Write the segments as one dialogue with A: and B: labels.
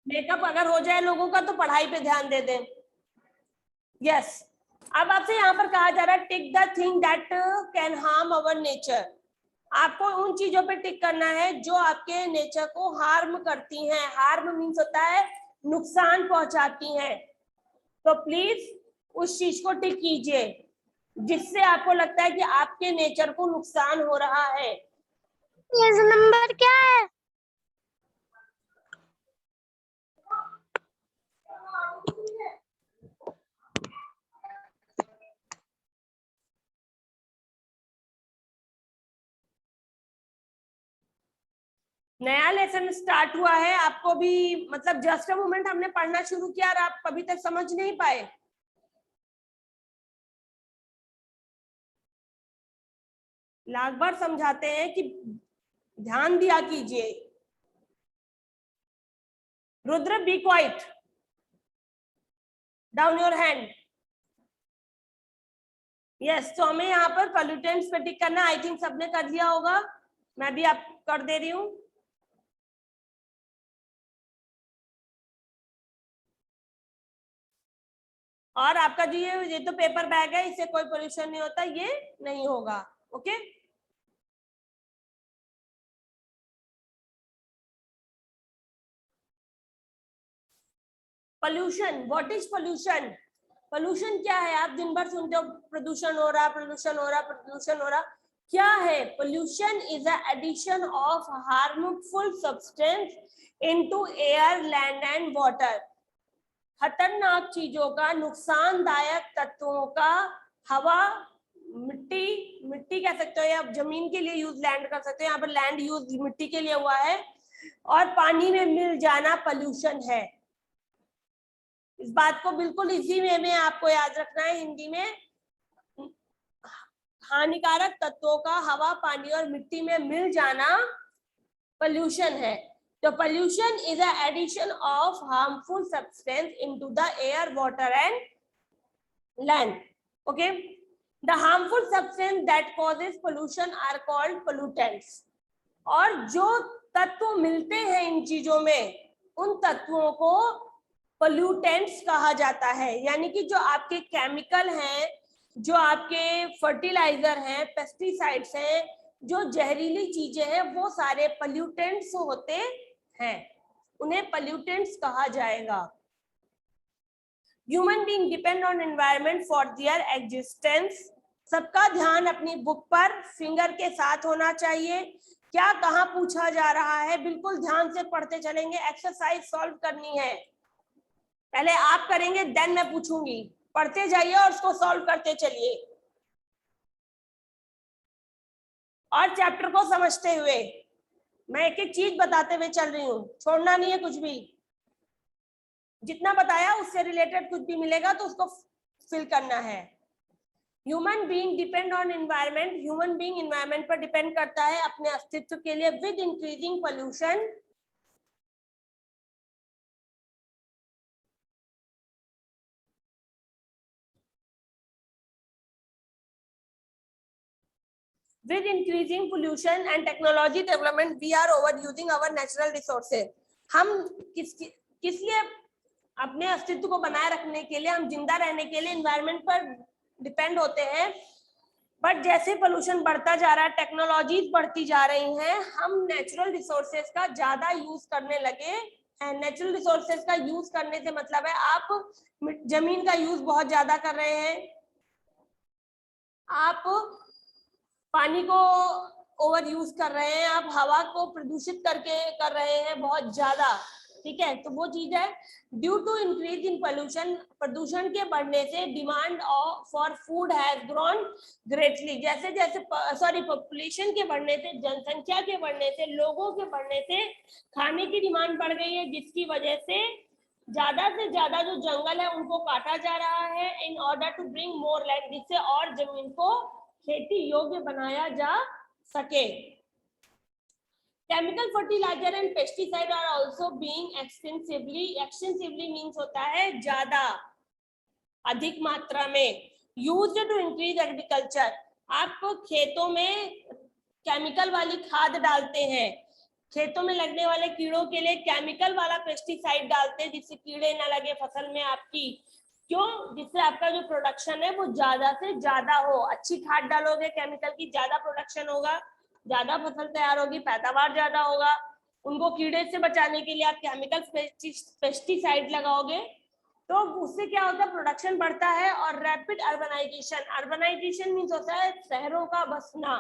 A: Makeup अगर हो जाए लोगों का तो पढ़ाई पे ध्यान दे दें। यस, अब आपसे यहाँ पर कहा जा रहा है tick the thing that can harm our nature. आपको उन चीजों पे टिक करना है जो आपके नेचर को हार्म करती हैं। हार्म मीन्स होता है नुकसान पहुंचाती हैं। तो प्लीज उस चीज को टिक कीजिए जिससे आपको लगता है कि आपके नेचर को नुकसान हो रहा है।
B: ये नंबर क्या है?
A: नया लेसन स्टार्ट हुआ है, आपको भी मतलब जस्ट अ मोमेंट हमने पढ़ना शुरू किया और आप अभी तक समझ नहीं पाए। लाख बार समझाते हैं कि ध्यान दिया कीजिए। Rudra be quiet, down your hand. Yes, तो हमें यहाँ पर पोल्यूटेंट्स पे टिक करना। आई थिंक सबने कर दिया होगा, मैं भी आप कर दे रही हूँ। और आपका जो ये तो पेपर बैग है, इससे कोई पोल्यूशन नहीं होता, ये नहीं होगा। Okay, pollution, what is pollution? Pollution क्या है? आप दिन भर सुनते हो प्रदूषण हो रहा, प्रदूषण हो रहा, प्रदूषण हो रहा। क्या है pollution? Is a addition of harmful substance into air, land and water. खतरनाक चीजों का, नुकसानदायक तत्वों का हवा, मिट्टी, मिट्टी कह सकते हो या जमीन के लिए यूज लैंड कर सकते हो, यहाँ पर लैंड यूज मिट्टी के लिए हुआ है, और पानी में मिल जाना पोल्यूशन है। इस बात को बिल्कुल इसी में आपको याद रखना है। हिंदी में हानिकारक तत्वों का हवा, पानी और मिट्टी में मिल जाना पोल्यूशन है। तो pollution is a addition of harmful substance into the air, water and land. Okay, the harmful substance that causes pollution are called pollutants. और जो तत्व मिलते हैं इन चीजों में, उन तत्वों को पोल्यूटेंट्स कहा जाता है। यानी कि जो आपके केमिकल हैं, जो आपके फर्टिलाइजर हैं, पेस्टिसाइड्स हैं, जो जहरीली चीजें हैं, वो सारे पोल्यूटेंट्स होते हैं, उन्हें पोल्यूटेंट्स कहा जाएगा। Human being depend on environment for their existence. सबका ध्यान अपनी बुक पर फिंगर के साथ होना चाहिए। क्या कहाँ पूछा जा रहा है, बिल्कुल ध्यान से पढ़ते चलेंगे। एक्सरसाइज सॉल्व करनी है, पहले आप करेंगे देन मैं पूछूंगी। पढ़ते जाइए और उसको सॉल्व करते चलिए, और चैप्टर को समझते हुए। मैं एक एक चीज बताते हुए चल रही हूँ, छोड़ना नहीं है कुछ भी। जितना बताया उससे रिलेटेड कुछ भी मिलेगा तो उसको फिल करना है। Human being depend on environment. Human being environment पर डिपेंड करता है अपने अस्तित्व के लिए। With increasing pollution, with increasing pollution and technology development, we are overusing our natural resources. हम किस लिए अपने अस्तित्व को बनाए रखने के लिए, हम जिंदा रहने के लिए एनवायरनमेंट पर डिपेंड होते हैं। बट जैसे पोल्यूशन बढ़ता जा रहा है, टेक्नोलॉजीज बढ़ती जा रही हैं, हम नेचुरल रिसोर्सेज का ज्यादा यूज करने लगे हैं। नेचुरल रिसोर्सेज का यूज करने से मतलब है आप जमीन का यूज बहुत ज्यादा कर रहे हैं, आप पानी को ओवर यूज कर रहे हैं, आप हवा को प्रदूषित करके कर रहे हैं बहुत ज्यादा। ठीक है, तो वो चीज है। Due to increase in pollution, प्रदूषण के बढ़ने से demand for food has grown greatly. जैसे जैसे पॉपुलेशन के बढ़ने से, जनसंख्या के बढ़ने से, लोगों के बढ़ने से खाने की डिमांड बढ़ गई है, जिसकी वजह से ज्यादा जो जंगल है उनको काटा जा रहा है in order to bring more land, जिससे और जमीन को खेती योग्य बनाया जा सके। Chemical fertiliser and pesticide are also being extensively means होता है ज्यादा, अधिक मात्रा में, यूज्ड टू इंक्रीज एग्रीकल्चर। आप खेतों में केमिकल वाली खाद डालते हैं, खेतों में लगने वाले कीड़ों के लिए केमिकल वाला पेस्टिसाइड डालते हैं जिससे कीड़े ना लगे फसल में आपकी। क्यों? जिससे आपका जो प्रोडक्शन है वो ज्यादा से ज्यादा हो। अच्छी खाद डालोगे केमिकल की, ज्यादा प्रोडक्शन होगा, ज्यादा फसल तैयार होगी, पैदावार ज्यादा होगा। उनको कीड़े से बचाने के लिए आप केमिकल पेस्टिसाइड लगाओगे तो उससे क्या होता है, प्रोडक्शन बढ़ता है। और रैपिड अर्बनाइजेशन, अर्बनाइजेशन मीन्स होता है शहरों का बसना।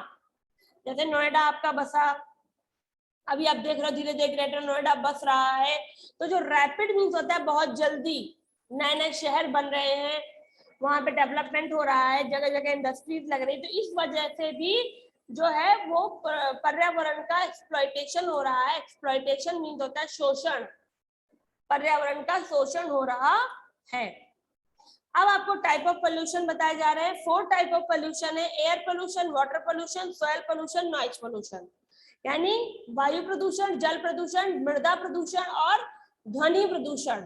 A: जैसे नोएडा आपका बसा, अभी आप देख रहे हो धीरे धीरे ग्रेटर नोएडा बस रहा है। तो जो रैपिड मीन्स होता है बहुत जल्दी, नए नए शहर बन रहे हैं, वहां पे डेवलपमेंट हो रहा है, जगह जगह इंडस्ट्रीज लग रही है। तो इस वजह से भी जो है वो पर्यावरण का एक्सप्लॉइटेशन हो रहा है। एक्सप्लॉइटेशन मीन्स होता है शोषण, पर्यावरण का शोषण हो रहा है। अब आपको टाइप ऑफ पोल्यूशन बताए जा रहे हैं। 4 टाइप ऑफ पोल्यूशन है, air pollution, water pollution, soil pollution, noise pollution. यानी वायु प्रदूषण, जल प्रदूषण, मृदा प्रदूषण और ध्वनि प्रदूषण।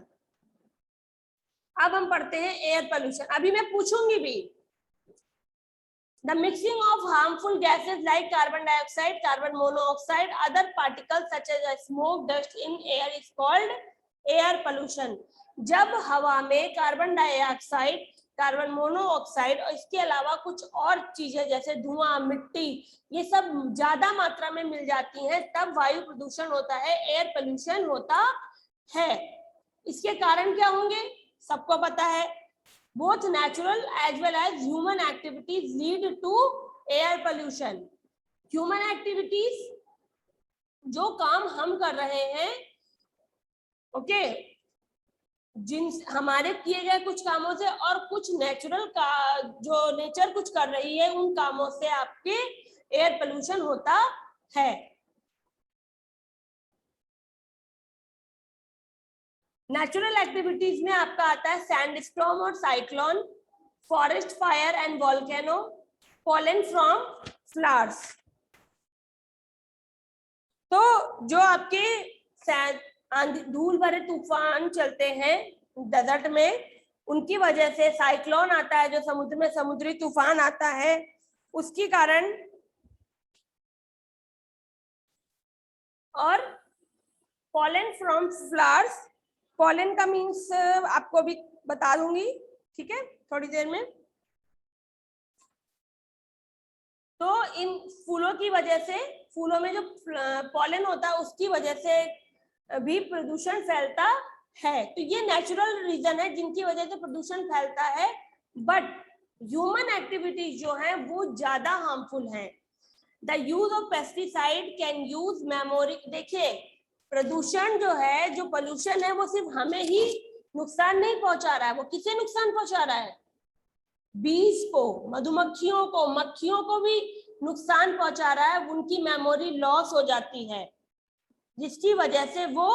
A: अब हम पढ़ते हैं एयर पोल्यूशन। अभी मैं पूछूंगी भी, the mixing of harmful gases like carbon dioxide, carbon monoxide, other particles such as smoke, dust in air is called air pollution। जब हवा में कार्बन डाइऑक्साइड, कार्बन मोनोऑक्साइड और इसके अलावा कुछ और चीजें जैसे धुआं, मिट्टी, ये सब ज्यादा मात्रा में मिल जाती हैं, तब वायु प्रदूषण होता है, एयर पोल्यूशन होता है। इसके कारण क्या होंगे सबको पता है। Both natural as well as human activities lead to air pollution। Human activities, जो काम हम कर रहे हैं, ओके, जिन हमारे किए गए कुछ कामों से और कुछ नेचुरल का जो नेचर कुछ कर रही है उन कामों से आपके एयर पोल्यूशन होता है। नेचुरल एक्टिविटीज में आपका आता है सैंडस्टॉर्म और cyclone, forest fire and volcano, pollen from flowers. तो जो आपके धूल भरे तूफान चलते हैं डेजर्ट में, उनकी वजह से साइक्लोन आता है, जो समुद्र में समुद्री तूफान आता है, उसके कारण, और पॉलन फ्रॉम फ्लावर्स। पॉलन का मीन्स आपको अभी बता दूंगी, ठीक है, थोड़ी देर में। तो इन फूलों की वजह से, फूलों में जो पॉलन होता है उसकी वजह से भी प्रदूषण फैलता है। तो ये नेचुरल रीजन है जिनकी वजह से प्रदूषण फैलता है। बट ह्यूमन एक्टिविटीज जो है वो ज्यादा हार्मफुल है। The use of pesticide can use memory. देखिए, प्रदूषण जो है, जो पोल्यूशन है, वो सिर्फ हमें ही नुकसान नहीं पहुंचा रहा है, वो किसे नुकसान पहुंचा रहा है? बीज को, मधुमक्खियों को, मक्खियों को भी नुकसान पहुंचा रहा है। उनकी मेमोरी लॉस हो जाती है जिसकी वजह से वो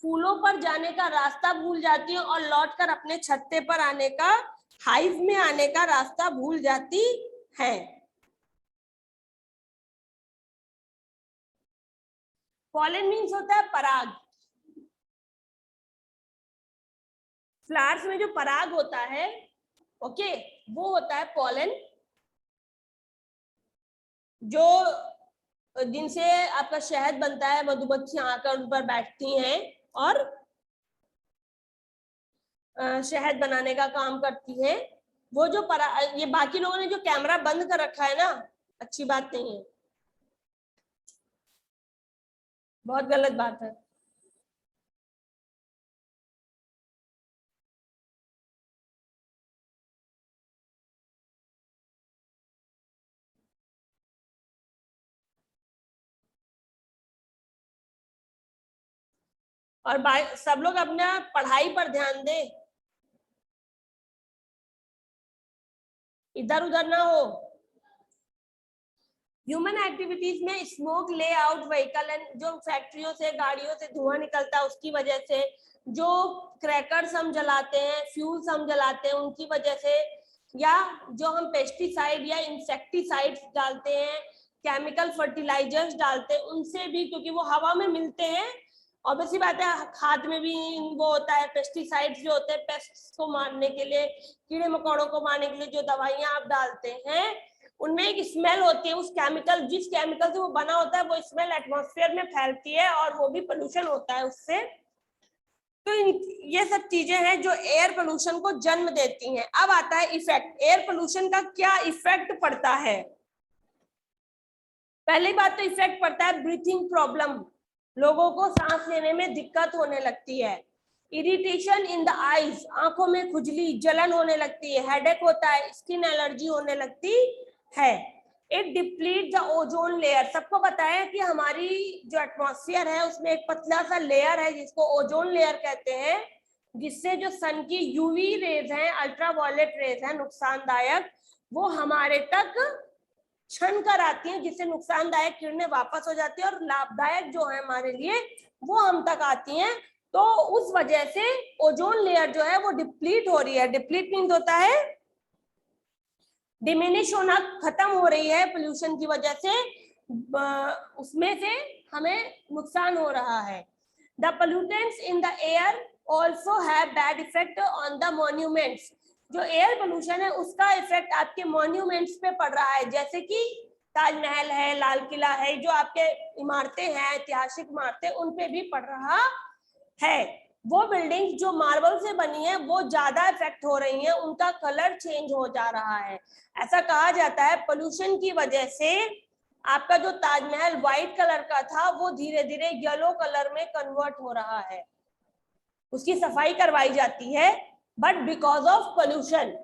A: फूलों पर जाने का रास्ता भूल जाती है और लौटकर अपने छत्ते पर आने का, हाइव में आने का रास्ता भूल जाती है। पॉलन मीन्स होता है पराग। फ्लावर्स में जो पराग होता है, ओके, वो होता है पॉलन, जो जिनसे आपका शहद बनता है। मधुमक्खियां आकर उन पर बैठती हैं और शहद बनाने का काम करती है। वो जो ये बाकी लोगों ने जो कैमरा बंद कर रखा है ना, अच्छी बात नहीं है, बहुत गलत बात है। और सब लोग अपना पढ़ाई पर ध्यान दें, इधर उधर ना हो। ह्यूमन एक्टिविटीज में स्मोक ले आउट व्हीकल एंड, जो फैक्ट्रियों से, गाड़ियों से धुआं निकलता है उसकी वजह से, जो क्रैकर्स हम जलाते हैं, फ्यूल्स हम जलाते हैं उनकी वजह से, या जो हम पेस्टिसाइड या इंसेक्टिसाइड्स डालते हैं, केमिकल फर्टिलाइजर्स डालते हैं, उनसे भी, क्योंकि वो हवा में मिलते हैं। ऑब्वियस सी बात है, खाद में भी वो होता है, पेस्टिसाइड्स जो होते हैं पेस्ट्स को मारने के लिए, कीड़े मकोड़ों को मारने के लिए जो दवाइयां आप डालते हैं, उनमें एक स्मेल होती है, उस केमिकल, जिस केमिकल से वो बना होता है वो स्मेल एटमॉस्फेयर में फैलती है और वो भी पोल्यूशन होता है उससे। तो ये सब चीजें हैं जो एयर पोल्यूशन को जन्म देती हैं। अब आता है इफेक्ट, एयर पोल्यूशन का क्या इफेक्ट पड़ता है। पहली बात तो इफेक्ट पड़ता है ब्रीथिंग प्रॉब्लम, लोगों को सांस लेने में दिक्कत होने लगती है। इरिटेशन इन द आईज, आंखों में खुजली जलन होने लगती है, हेडेक होता है, स्किन एलर्जी होने लगती है। It deplete the ozone layer, सबको पता है कि हमारी जो एटमॉस्फेयर है उसमें एक पतला सा लेयर है जिसको ओजोन लेयर कहते हैं, जिससे जो सन की यूवी रेज हैं, अल्ट्रावायलेट रेज हैं नुकसानदायक, वो हमारे तक क्षण कर आती हैं, जिससे नुकसानदायक किरणें वापस हो जाती है और लाभदायक जो है हमारे लिए वो हम तक आती हैं। तो उस वजह से ओजोन लेयर जो है वो डिप्लीट हो रही है। डिप्लीट मीन्स होता है डिमिनिश होना, खत्म हो रही है पोल्यूशन की वजह से, उसमें से हमें नुकसान हो रहा है। The pollutants in the air also have bad effect on the monuments, जो एयर पोल्यूशन है उसका इफेक्ट आपके मॉन्यूमेंट्स पे पड़ रहा है, जैसे कि ताजमहल है, लाल किला है, जो आपके इमारतें हैं, ऐतिहासिक इमारतें, उन पे भी पड़ रहा है। वो बिल्डिंग्स जो मार्बल से बनी है वो ज्यादा इफेक्ट हो रही हैं, उनका कलर चेंज हो जा रहा है। ऐसा कहा जाता है पोल्यूशन की वजह से आपका जो ताजमहल व्हाइट कलर का था वो धीरे धीरे येलो कलर में कन्वर्ट हो रहा है, उसकी सफाई करवाई जाती है, बट बिकॉज ऑफ पोल्यूशन।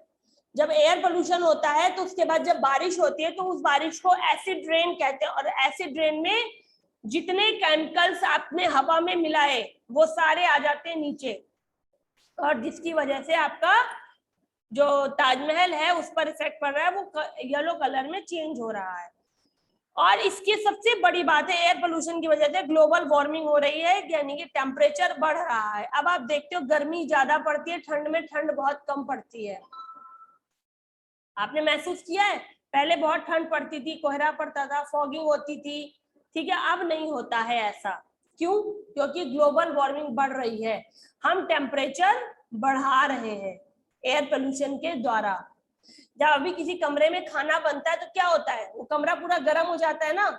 A: जब एयर पोल्यूशन होता है तो उसके बाद जब बारिश होती है तो उस बारिश को एसिड रेन कहते हैं, और एसिड रेन में जितने केमिकल्स आपने हवा में मिलाए वो सारे आ जाते हैं नीचे, और जिसकी वजह से आपका जो ताजमहल है उस पर इफेक्ट पड़ रहा है, वो येलो कलर में चेंज हो रहा है। और इसकी सबसे बड़ी बात है एयर पोल्यूशन की वजह से ग्लोबल वार्मिंग हो रही है, यानी कि टेम्परेचर बढ़ रहा है। अब आप देखते हो गर्मी ज्यादा पड़ती है, ठंड में ठंड बहुत कम पड़ती है। आपने महसूस किया है, पहले बहुत ठंड पड़ती थी, कोहरा पड़ता था, फॉगिंग होती थी, ठीक है, अब नहीं होता है ऐसा। क्यों? क्योंकि ग्लोबल वार्मिंग बढ़ रही है, हम टेम्परेचर बढ़ा रहे हैं एयर पोल्यूशन के द्वारा। जब अभी किसी कमरे में खाना बनता है तो क्या होता है, वो कमरा पूरा गर्म हो जाता है ना,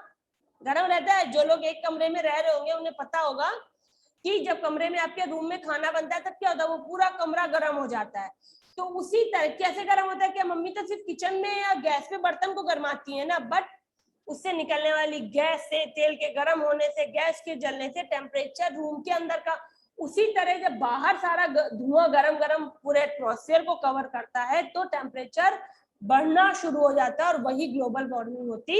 A: गर्म रहता है। जो लोग एक कमरे में रह रहे होंगे उन्हें पता होगा कि जब कमरे में आपके रूम में खाना बनता है तब क्या होता है, वो पूरा कमरा गर्म हो जाता है। तो उसी तरह कैसे गर्म होता है, क्या मम्मी तो सिर्फ किचन में या गैस पे बर्तन को गर्माती है ना, बट उससे निकलने वाली गैस से, तेल के गर्म होने से, गैस के जलने से टेम्परेचर रूम के अंदर का, उसी तरह जब बाहर सारा धुआं गरम गरम पूरे एटमॉस्फेयर को कवर करता है तो टेम्परेचर बढ़ना शुरू हो जाता है, और वही ग्लोबल वार्मिंग होती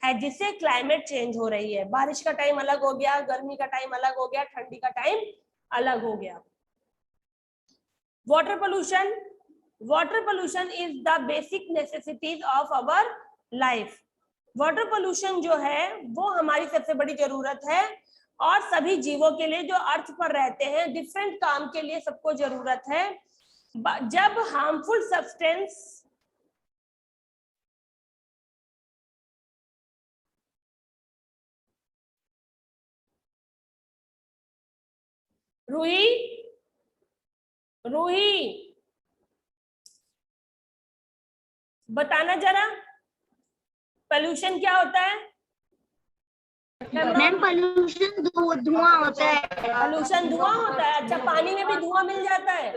A: है, जिससे क्लाइमेट चेंज हो रही है। बारिश का टाइम अलग हो गया, गर्मी का टाइम अलग हो गया, ठंडी का टाइम अलग हो गया। Water pollution, water pollution is the basic necessities of our life. Water pollution जो है वो हमारी सबसे बड़ी जरूरत है, और सभी जीवों के लिए जो अर्थ पर रहते हैं, डिफरेंट काम के लिए सबको जरूरत है। जब हार्मफुल सब्सटेंस रूही रूही बताना जरा पोल्यूशन क्या होता है।
B: मैम पोल्यूशन धुआं होता है।
A: पोल्यूशन धुआं होता है, अच्छा पानी में भी धुआं मिल जाता है,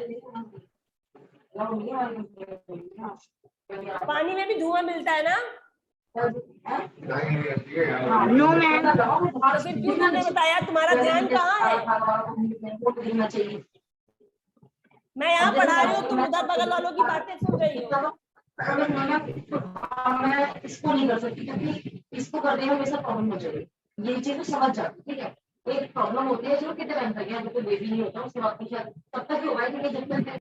A: पानी में भी धुआं मिलता है ना।
B: No ma'am.
A: तो फिर क्यों तुमने बताया, तुम्हारा ध्यान कहाँ है। मैं यहाँ पढ़ा रही हूँ, तुम उधर बगल वालों की बातें सुन रही हो।
C: मैं इसको नहीं कर सकती क्योंकि इसको करने में हमेशा प्रॉब्लम हो जाएगी, ये चीज समझ जाती, ठीक है। एक प्रॉब्लम होती है जो कितने टाइम तक है, जब तक बेबी नहीं होता उसके बाद तो शायद तब तक ही होगा, क्योंकि जब तक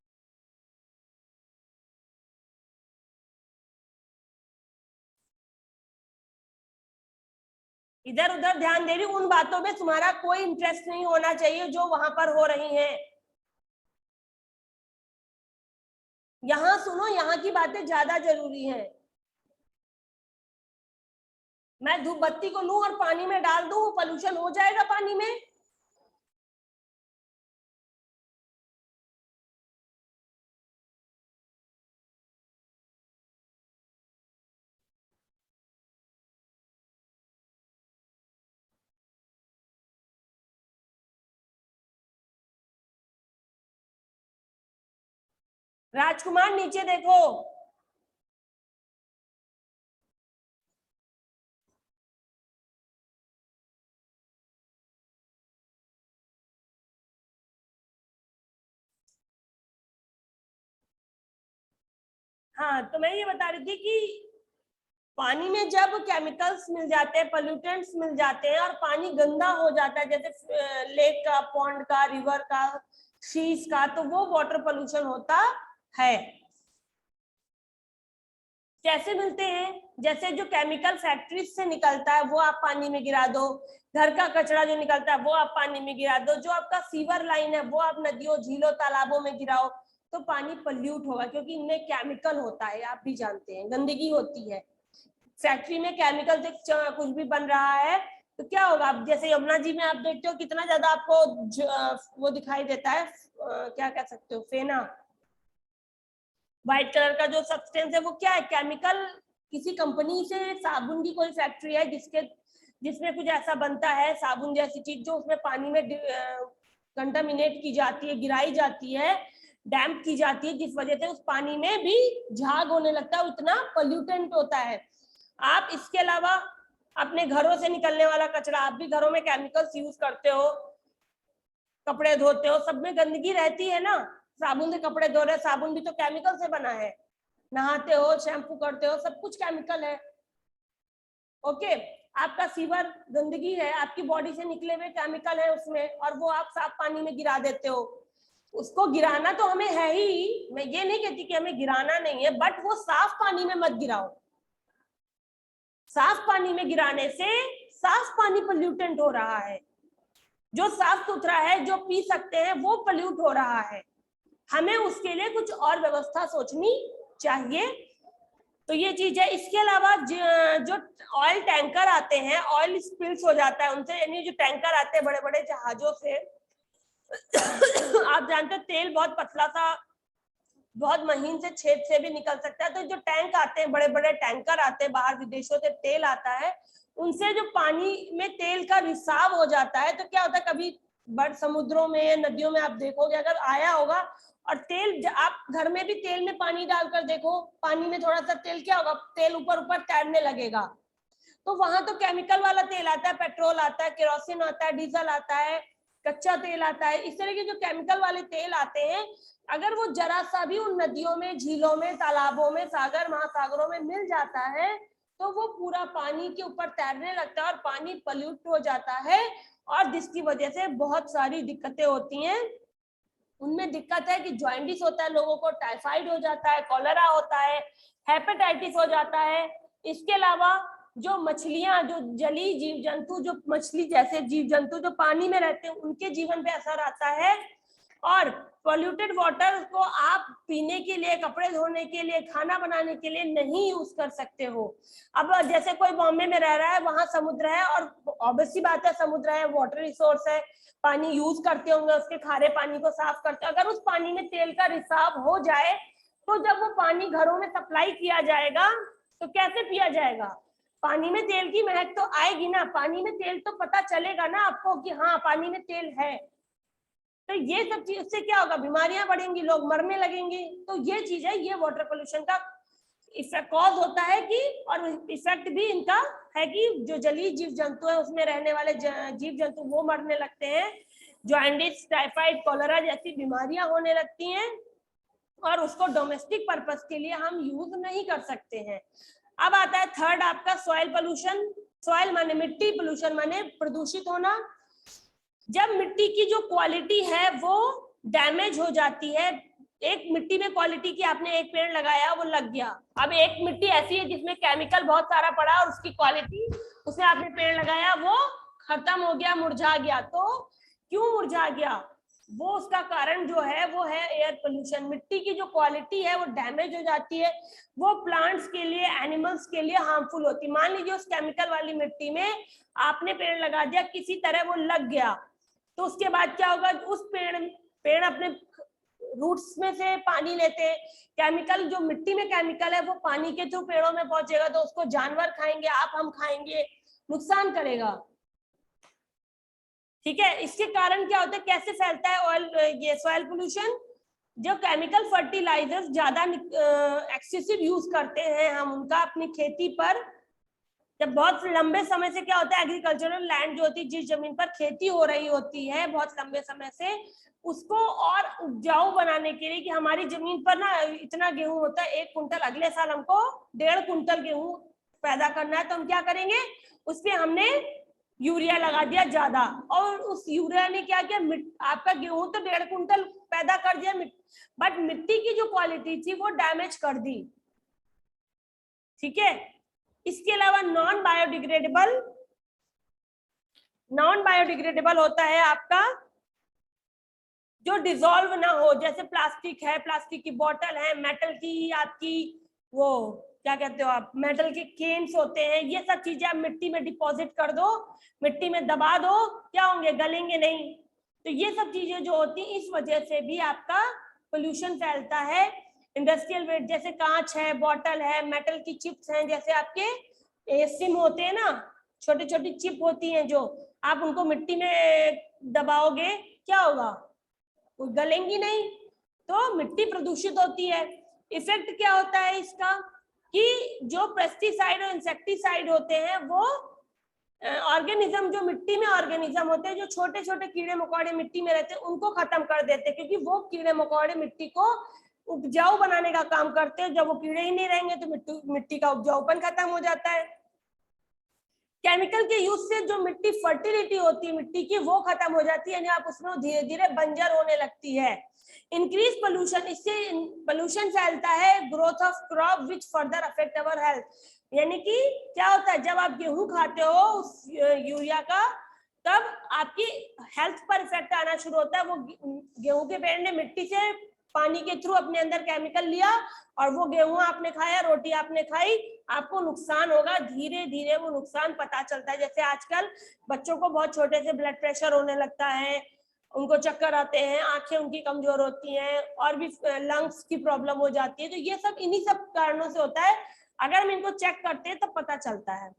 A: इधर उधर ध्यान दे रही हूँ, उन बातों में तुम्हारा कोई इंटरेस्ट नहीं होना चाहिए जो वहां पर हो रही हैं। यहाँ सुनो, यहाँ की बातें ज्यादा जरूरी हैं। मैं धूप बत्ती को लूं और पानी में डाल दूं, पोल्यूशन हो जाएगा पानी में। राजकुमार नीचे देखो। हाँ, तो मैं ये बता रही थी कि पानी में जब केमिकल्स मिल जाते हैं, पोल्यूटेंट्स मिल जाते हैं और पानी गंदा हो जाता है, जैसे लेक का, पॉन्ड का, रिवर का, सीज का, तो वो वाटर पोल्यूशन होता है। कैसे मिलते हैं? जैसे जो केमिकल फैक्ट्रीज से निकलता है वो आप पानी में गिरा दो, घर का कचरा जो निकलता है वो आप पानी में गिरा दो, जो आपका सीवर लाइन है वो आप नदियों, झीलों, तालाबों में गिराओ, तो पानी पल्यूट होगा, क्योंकि इनमें केमिकल होता है, आप भी जानते हैं, गंदगी होती है। फैक्ट्री में केमिकल से कुछ भी बन रहा है तो क्या होगा? आप जैसे यमुना जी में आप देखते हो कितना ज्यादा आपको वो दिखाई देता है, क्या कह सकते हो, फेना, व्हाइट कलर का जो सब्सटेंस है वो क्या है? केमिकल। किसी कंपनी से, साबुन की कोई फैक्ट्री है जिसमें कुछ ऐसा बनता है, साबुन जैसी चीज, जो उसमें पानी में कंटामिनेट की जाती है, गिराई जाती है, डैम्प की जाती है, जिस वजह से उस पानी में भी झाग होने लगता है, उतना पोल्यूटेंट होता है। आप इसके अलावा अपने घरों से निकलने वाला कचरा, आप भी घरों में केमिकल्स यूज करते हो, कपड़े धोते हो, सब में गंदगी रहती है ना। साबुन से कपड़े धो रहे, साबुन भी तो केमिकल से बना है, नहाते हो, शैम्पू करते हो, सब कुछ केमिकल है। ओके, आपका सीवर गंदगी है, आपकी बॉडी से निकले हुए केमिकल है उसमें, और वो आप साफ पानी में गिरा देते हो। उसको गिराना तो हमें है ही, मैं ये नहीं कहती कि हमें गिराना नहीं है, बट वो साफ पानी में मत गिराओ। साफ पानी में गिराने से साफ पानी पोल्यूटेंट हो रहा है, जो साफ सुथरा है, जो पी सकते हैं, वो पोल्यूट हो रहा है। हमें उसके लिए कुछ और व्यवस्था सोचनी चाहिए। तो ये चीज है। इसके अलावा जो ऑयल टैंकर आते हैं, ऑयल स्पिल्स हो जाता है उनसे, यानी जो टैंकर आते हैं बड़े बड़े जहाजों से आप जानते हो तेल बहुत पतला सा, बहुत महीन से छेद से भी निकल सकता है। तो जो टैंक आते हैं, बड़े बड़े टैंकर आते हैं, बाहर विदेशों से तेल आता है, उनसे जो पानी में तेल का रिसाव हो जाता है, तो क्या होता है, कभी बड़ समुद्रों में, नदियों में आप देखोगे, अगर आया होगा और तेल, आप घर में भी तेल में पानी डालकर देखो, पानी में थोड़ा सा तेल, क्या होगा, तेल ऊपर ऊपर तैरने लगेगा। तो वहां तो केमिकल वाला तेल आता है, पेट्रोल आता है, केरोसिन आता है, डीजल आता है, कच्चा तेल आता है, इस तरह के जो केमिकल वाले तेल आते हैं, अगर वो जरा सा भी उन नदियों में, झीलों में, तालाबों में, सागर महासागरों में मिल जाता है, तो वो पूरा पानी के ऊपर तैरने लगता है और पानी पल्यूट हो जाता है, और जिसकी वजह से बहुत सारी दिक्कतें होती हैं। उनमें दिक्कत है कि जॉइंटिस होता है, लोगों को टाइफाइड हो जाता है, कॉलेरा होता है, हेपेटाइटिस हो जाता है। इसके अलावा जो मछलियां, जो जलीय जीव जंतु, जो मछली जैसे जीव जंतु जो पानी में रहते हैं, उनके जीवन पे असर आता है। और पॉल्यूटेड वाटर को आप पीने के लिए, कपड़े धोने के लिए, खाना बनाने के लिए नहीं यूज कर सकते हो। अब जैसे कोई बॉम्बे में रह रहा है, वहां समुद्र है, और ऑब्वियसली बात है, समुद्र है, वाटर रिसोर्स है, पानी यूज करते होंगे, उसके खारे पानी को साफ करते, अगर उस पानी में तेल का रिसाव हो जाए, तो जब वो पानी घरों में सप्लाई किया जाएगा तो कैसे पिया जाएगा? पानी में तेल की महक तो आएगी ना, पानी में तेल तो पता चलेगा ना आपको कि हाँ पानी में तेल है। तो ये सब चीज से क्या होगा? बीमारियां बढ़ेंगी, लोग मरने लगेंगे। तो ये चीज है, ये वाटर पोल्यूशन का इफेक्ट कॉज होता है कि, और इफेक्ट भी इनका है कि जो जलीय जीव जंतु है, उसमें रहने वाले जीव जंतु वो मरने लगते हैं, जॉन्डिस, टाइफाइड, कॉलेरा जैसी बीमारियां होने लगती हैं, और उसको डोमेस्टिक पर्पस के लिए हम यूज नहीं कर सकते हैं। अब आता है थर्ड आपका सॉइल पोल्यूशन। सॉइल माने मिट्टी, पोल्यूशन माने प्रदूषित होना। जब मिट्टी की जो क्वालिटी है वो डैमेज हो जाती है, एक मिट्टी में क्वालिटी की, आपने एक पेड़ लगाया, वो लग गया, अब एक मिट्टी ऐसी है जिसमें केमिकल बहुत सारा पड़ा और उसकी क्वालिटी, उसमें आपने पेड़ लगाया, वो खत्म हो गया, मुरझा गया। तो क्यों मुरझा गया? वो उसका कारण जो है वो है एयर पोल्यूशन। मिट्टी की जो क्वालिटी है वो डैमेज हो जाती है, वो प्लांट्स के लिए, एनिमल्स के लिए हार्मफुल होती है। मान लीजिए उस केमिकल वाली मिट्टी में आपने पेड़ लगा दिया, किसी तरह वो लग गया, तो उसके बाद क्या होगा? उस पेड़ अपने रूट्स में से पानी लेते हैं, केमिकल, जो मिट्टी में केमिकल है वो पानी के थ्रू पेड़ों में पहुंचेगा, तो उसको जानवर खाएंगे, आप हम खाएंगे, नुकसान करेगा। ठीक है, इसके कारण क्या होता है, कैसे फैलता है ऑयल, ये सॉइल पोल्यूशन? जो केमिकल फर्टिलाइजर्स ज्यादा एक्सेसिव यूज करते हैं हम उनका अपनी खेती पर, जब बहुत लंबे समय से क्या होता है, एग्रीकल्चरल लैंड जो होती है, जिस जमीन पर खेती हो रही होती है बहुत लंबे समय से, उसको और उपजाऊ बनाने के लिए कि हमारी जमीन पर ना इतना गेहूं होता है, 1 कुंटल, अगले साल हमको 1.5 कुंटल गेहूं पैदा करना है, तो हम क्या करेंगे, उसपे हमने यूरिया लगा दिया ज्यादा, और उस यूरिया ने क्या किया, आपका गेहूं तो 1.5 कुंटल पैदा कर दिया, बट मिट्टी की जो क्वालिटी थी वो डैमेज कर दी। ठीक है, इसके अलावा नॉन बायोडिग्रेडेबल होता है आपका जो डिसॉल्व ना हो, जैसे प्लास्टिक है, प्लास्टिक की बोतल है, मेटल की आपकी वो क्या कहते हो आप, मेटल के केन्स होते हैं, ये सब चीजें आप मिट्टी में डिपॉजिट कर दो, मिट्टी में दबा दो, क्या होंगे, गलेंगे नहीं। तो ये सब चीजें जो होती हैं, इस वजह से भी आपका पोल्यूशन फैलता है। इंडस्ट्रियल वेस्ट जैसे कांच है, बॉटल है, मेटल की चिप्स हैं, जैसे आपके सिम होते हैं ना, छोटी छोटी चिप होती हैं, जो आप उनको मिट्टी में दबाओगे क्या होगा, वो गलेंगी नहीं, तो मिट्टी प्रदूषित होती है। इफेक्ट क्या होता है इसका, कि जो पेस्टिसाइड और इंसेक्टिसाइड होते हैं वो ऑर्गेनिज्म, जो मिट्टी में ऑर्गेनिज्म होते हैं, जो छोटे छोटे कीड़े मकोड़े मिट्टी में रहते हैं, उनको खत्म कर देते हैं, क्योंकि वो कीड़े मकोड़े मिट्टी को उपजाऊ बनाने का काम करते हैं। जब वो कीड़े ही नहीं रहेंगे तो मिट्टी का उपजाऊपन खत्म हो जाता है। केमिकल के यूज से जो मिट्टी फर्टिलिटी होती है मिट्टी की, वो खत्म हो जाती है, यानी आप उसमें धीरे धीरे बंजर होने लगती है। इंक्रीज पोल्यूशन, इससे पोल्यूशन फैलता है। Growth of crop which further affect our health, यानी कि क्या होता है, जब आप गेहूं खाते हो उस यूरिया का, तब आपकी हेल्थ पर इफेक्ट आना शुरू होता है। वो गेहूं के पेड़ ने मिट्टी से पानी के थ्रू अपने अंदर केमिकल लिया, और वो गेहूं आपने खाया, रोटी आपने खाई, आपको नुकसान होगा। धीरे धीरे वो नुकसान पता चलता है। जैसे आजकल बच्चों को बहुत छोटे से ब्लड प्रेशर होने लगता है, उनको चक्कर आते हैं, आंखें उनकी कमजोर होती हैं, और भी लंग्स की प्रॉब्लम हो जाती है। तो ये सब इन्हीं सब कारणों से होता है। अगर हम इनको चेक करते हैं तब पता चलता है।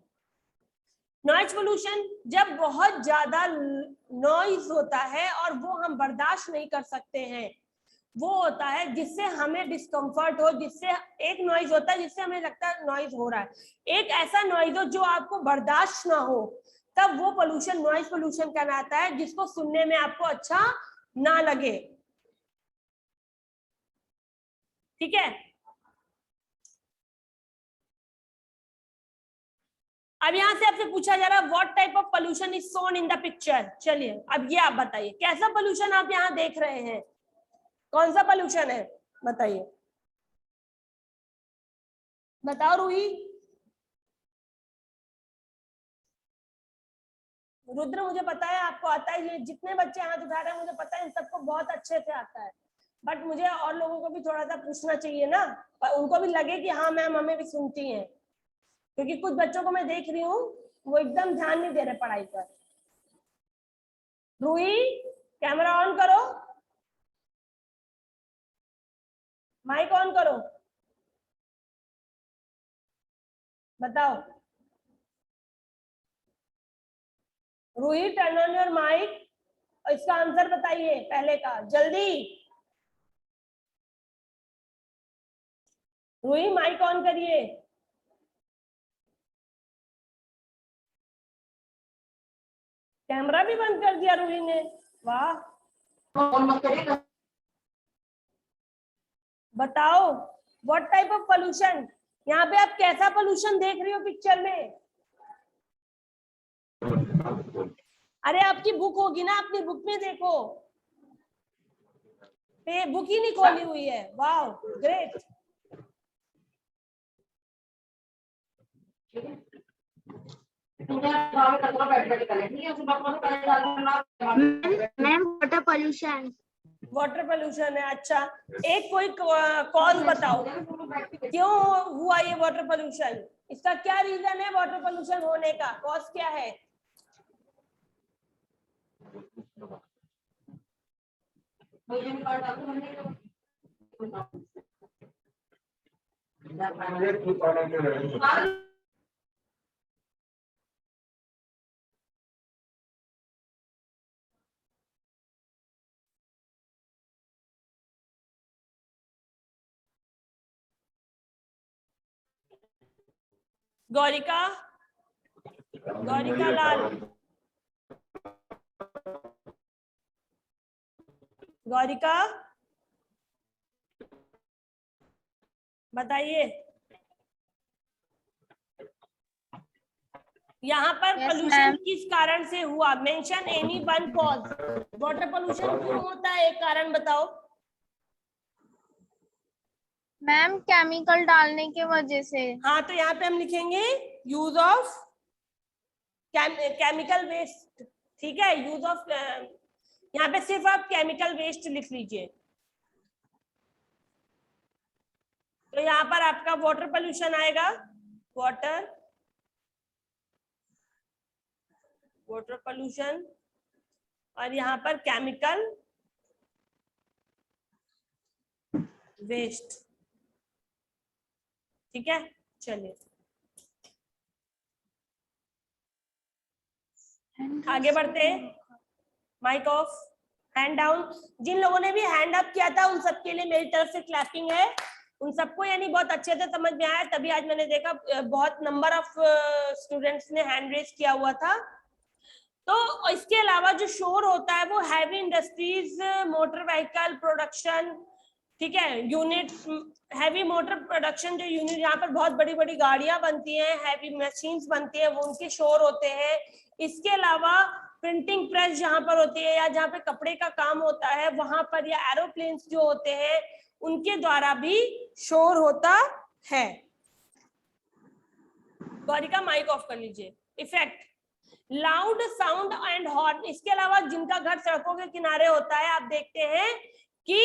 A: नॉइज पोल्यूशन, जब बहुत ज्यादा नॉइज होता है और वो हम बर्दाश्त नहीं कर सकते हैं, वो होता है जिससे हमें डिस्कम्फर्ट हो, जिससे एक नॉइज होता है जिससे हमें लगता है नॉइज हो रहा है, एक ऐसा नॉइज हो जो आपको बर्दाश्त ना हो, तब वो पोल्यूशन नॉइज पोल्यूशन कहलाता है, जिसको सुनने में आपको अच्छा ना लगे। ठीक है, अब यहां से आपसे पूछा जा रहा है what type of pollution is shown in the picture. चलिए अब ये आप बताइए, कैसा पोल्यूशन आप यहाँ देख रहे हैं, कौन सा पोल्यूशन है, बताइए, बताओ रूही। रुद्र, मुझे पता है आपको आता है, ये जितने बच्चे हाथ उठा रहे हैं मुझे पता है इन सबको बहुत अच्छे से आता है, बट मुझे और लोगों को भी थोड़ा सा पूछना चाहिए ना, उनको भी लगे कि हाँ मैम हमें भी सुनती हैं, क्योंकि कुछ बच्चों को मैं देख रही हूँ वो एकदम ध्यान नहीं दे रहे पढ़ाई पर। रूही, कैमरा ऑन करो, माइक ऑन करो, बताओ। Ruhi, turn on your mic, इसका आंसर बताइए पहले का, जल्दी। रूही, माइक ऑन करिए। कैमरा भी बंद कर दिया रूही ने, वाह। बताओ व्हाट टाइप ऑफ पोल्यूशन, यहाँ पे आप कैसा पोल्यूशन देख रही हो पिक्चर में। अरे आपकी बुक होगी ना, अपनी बुक में देखो, बुक ही नहीं खोली हुई है, वाह great.
B: Ma'am water pollution.
A: Water pollution है, अच्छा। एक कोई कॉज बताओ, क्यों हुआ ये वाटर पोल्यूशन, इसका क्या रीजन है वाटर पोल्यूशन होने का, कॉज क्या है। गौरिका, गौरिका लाल, गौरिका बताइए। यहाँ पर
B: Yes,
A: पोल्यूशन
B: ma'am.
A: किस कारण से हुआ? Mention any one cause. Water pollution क्यों होता है, एक कारण बताओ।
B: मैम केमिकल डालने की वजह से।
A: हाँ, तो यहाँ पे हम लिखेंगे यूज ऑफ केमिकल वेस्ट। ठीक है, यूज ऑफ, यहाँ पे सिर्फ आप केमिकल वेस्ट लिख लीजिए। तो यहाँ पर आपका वाटर पोल्यूशन आएगा, वाटर पोल्यूशन, और यहाँ पर केमिकल वेस्ट। ठीक है, चलिए आगे बढ़ते हैं। Mike off, hand down. जिन लोगों ने भी हैंड अप किया था उन सबके लिए मेरी तरफ से क्लैपिंग है, उन सबको, यानी बहुत अच्छे से समझ में आया। तभी आज मैंने देखा बहुत नंबर ऑफ स्टूडेंट्स ने हैंड रेज किया हुआ था। तो इसके अलावा जो शोर होता है वो heavy industries, motor vehicle production, ठीक है, यूनिट, हैवी मोटर प्रोडक्शन जो यूनिट, यहाँ पर बहुत बड़ी बड़ी गाड़ियां बनती हैं, हैवी मशीन्स बनती हैं, वो उनके शोर होते हैं। इसके अलावा प्रिंटिंग प्रेस जहां पर होती है, या जहाँ पे कपड़े का काम होता है वहां पर, या एरोप्लेन्स जो होते हैं उनके द्वारा भी शोर होता है। गौरिका माइक ऑफ कर लीजिए। Effect, loud sound and horn. इसके अलावा जिनका घर सड़कों के किनारे होता है, आप देखते हैं कि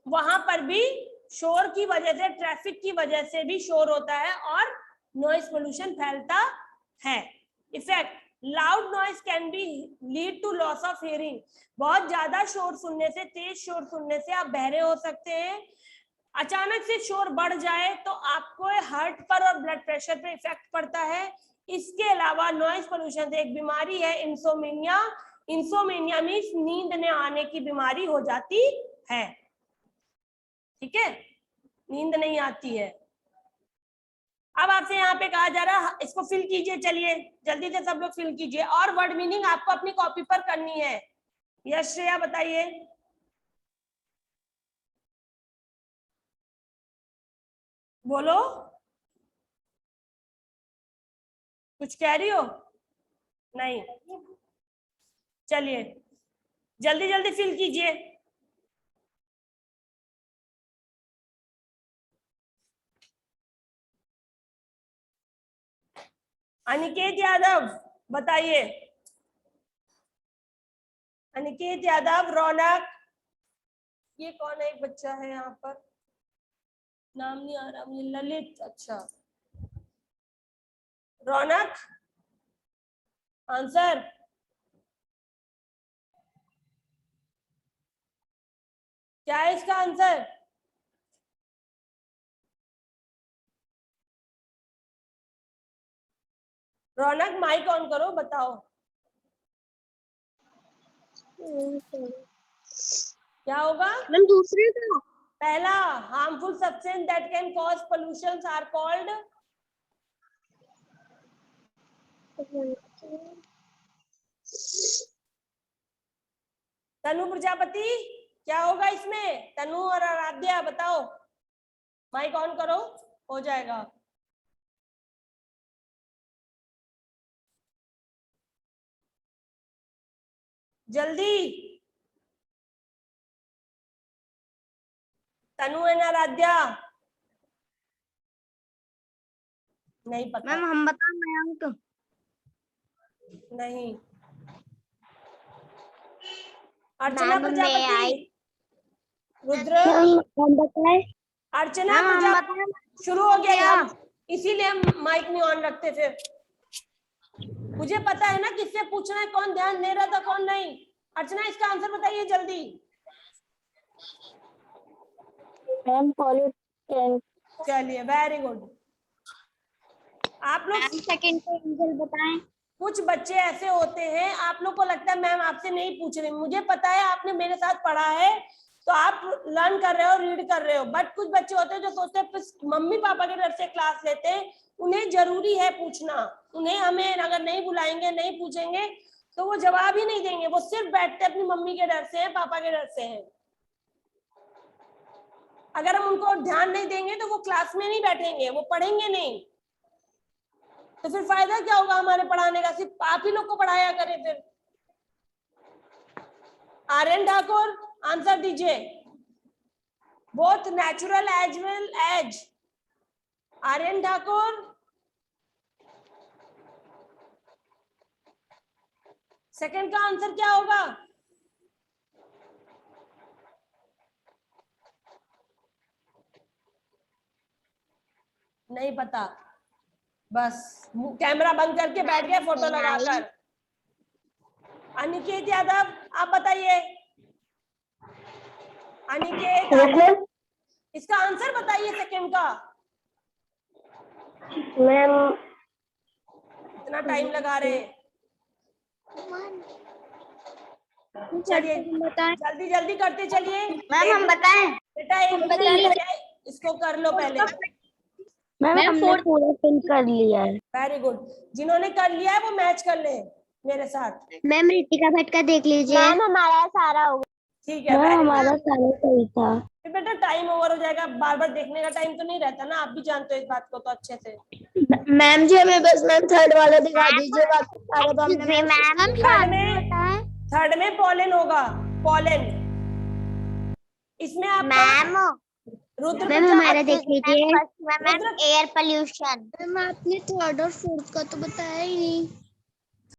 A: वहां पर भी शोर की वजह से, ट्रैफिक की वजह से भी शोर होता है और नॉइस पोल्यूशन फैलता है। Effect, loud noise can be lead to loss of hearing. बहुत ज्यादा शोर सुनने से, तेज शोर सुनने से आप बहरे हो सकते हैं। अचानक से शोर बढ़ जाए तो आपको हार्ट पर और ब्लड प्रेशर पर इफेक्ट पड़ता है। इसके अलावा नॉइस पोल्यूशन से एक बीमारी है इंसोमेनिया। इंसोमेनिया मीन्स नींद न आने की बीमारी हो जाती है। ठीक है, नींद नहीं आती है। अब आपसे यहाँ पे कहा जा रहा है, इसको फिल कीजिए। चलिए जल्दी से सब लोग फिल कीजिए, और वर्ड मीनिंग आपको अपनी कॉपी पर करनी है। यश श्रेया बताइए। बोलो, कुछ कह रही हो? नहीं, चलिए जल्दी जल्दी फिल कीजिए। अनिकेत यादव बताइए। अनिकेत यादव, रौनक, ये कौन है, एक बच्चा है यहाँ पर, नाम नहीं आ रहा मुझे, ललित, अच्छा। रौनक, आंसर। क्या है इसका आंसर? रौनक माइक ऑन करो, बताओ क्या होगा।
B: मैम दूसरे का
A: पहला, harmful substance that can cause pollutions are called. Tanu Prajapati, क्या होगा इसमें? तनु और आराध्या बताओ, माइक ऑन करो, हो जाएगा। जल्दी, तनु एंड आराध्या। नहीं पता।
B: मैम हम बता मयंक।
A: नहीं। अर्चना प्रजापति, रुद्र,
B: हम बताए।
A: अर्चना
B: मैम हम
A: प्रजापति,
B: बताए।
A: शुरू हो गया अब, इसीलिए हम माइक नहीं ऑन रखते। फिर मुझे पता है ना किससे पूछना है, कौन ध्यान दे रहा था कौन नहीं। अर्चना, इसका आंसर बताइए जल्दी।
B: Ma'am pollutant.
A: चलिए, वेरी गुड। आप लोग,
B: सेकंड पे एंजल बताएं।
A: कुछ बच्चे ऐसे होते हैं, आप लोग को लगता है मैम आपसे नहीं पूछ रही, मुझे पता है आपने मेरे साथ पढ़ा है तो आप लर्न कर रहे हो, रीड कर रहे हो, बट कुछ बच्चे होते हैं जो सोचते हैं मम्मी पापा के डर से क्लास लेते हैं, उन्हें जरूरी है पूछना, उन्हें हमें अगर नहीं बुलाएंगे, नहीं पूछेंगे तो वो जवाब ही नहीं देंगे, वो सिर्फ बैठते अपनी मम्मी के डर से हैं, पापा के डर से हैं। अगर हम उनको ध्यान नहीं देंगे तो वो क्लास में नहीं बैठेंगे, वो पढ़ेंगे नहीं, तो फिर फायदा क्या होगा हमारे पढ़ाने का? सिर्फ आप ही लोग को पढ़ाया करें फिर। आर्यन ठाकुर आंसर दीजिए। Both natural as well as. Aryan Thakur second का आंसर क्या होगा? नहीं पता, बस कैमरा बंद करके बैठ गए फोटो लगाकर। अनिकेत यादव आप बताइए। अनिकेत इसका आंसर बताइए सेकंड का।
D: मैम
A: इतना टाइम लगा रहे हैं, चलिए जल्दी जल्दी करते चलिए।
D: मैम हम बताएं?
A: बेटा एक मिनट, इसको कर लो पहले।
D: मैम हमने पूरा फिल कर लिया है।
A: वेरी गुड, जिन्होंने कर लिया है वो मैच कर ले मेरे साथ।
D: मैम रितिका भट्ट का देख लीजिए। मैम हमारा सारा हो गया।
A: ठीक है,
D: मैम हमारा सारा सही था।
A: फिर बेटा टाइम ओवर हो जाएगा, बार बार देखने का टाइम तो नहीं रहता ना, आप भी जानते हो इस बात को तो अच्छे से।
D: मैम जी हमें बस मैम थर्ड वाला दिखा दीजिए, बाकी सारा तो हमने मैम
A: थर्ड में पोलन होगा, पोलन। इसमें आप रुद्र
D: मैम हमारा देख लीजिए।
A: Rudra
D: air pollution. मैम आपने थर्ड और फोर्थ का तो बताया ही नहीं।